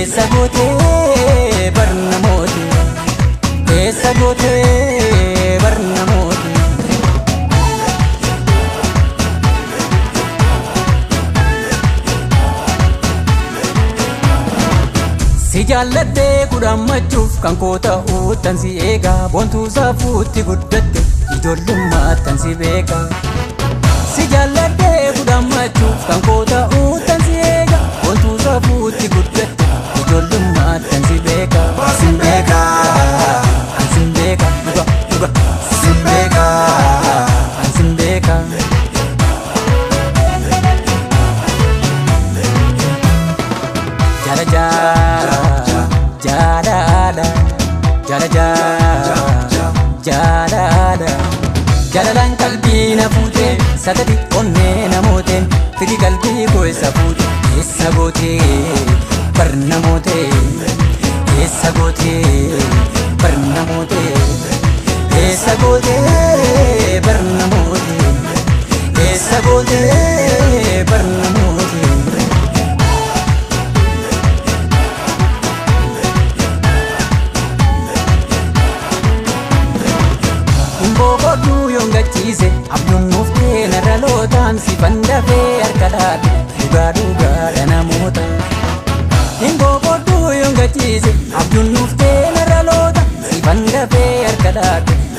Essa goote barnamooti Essa goote barnamooti Si jaalladhee kudhammachuuf kan koo ta'uu tan si eega boontuu saafuutti guddatte ijoollummaattan si beeka Si jaalladhee kudhammachuuf kan koo ta'uu tan si eega boontuu saafuutti guddatte ijoollummaattan si beeka Sin beeka Sin beeka dhuga Sin beeka Sin beeka Jaalajaa Jaalajaa Jaalajaa Jaalalaan qalbii na fuute sagadi onnee namooteen fidi qalbii koo isa fuute eessa gootee barnamootee eessa gootee barnamootee eessa gootee barnamootee eessa gootee barnamootee Boqoduu yongachiise abduun nuuftee narra lootaan si fandafee harka dhaate dhugaa dhugaadha namoota Boqoduu yongachiise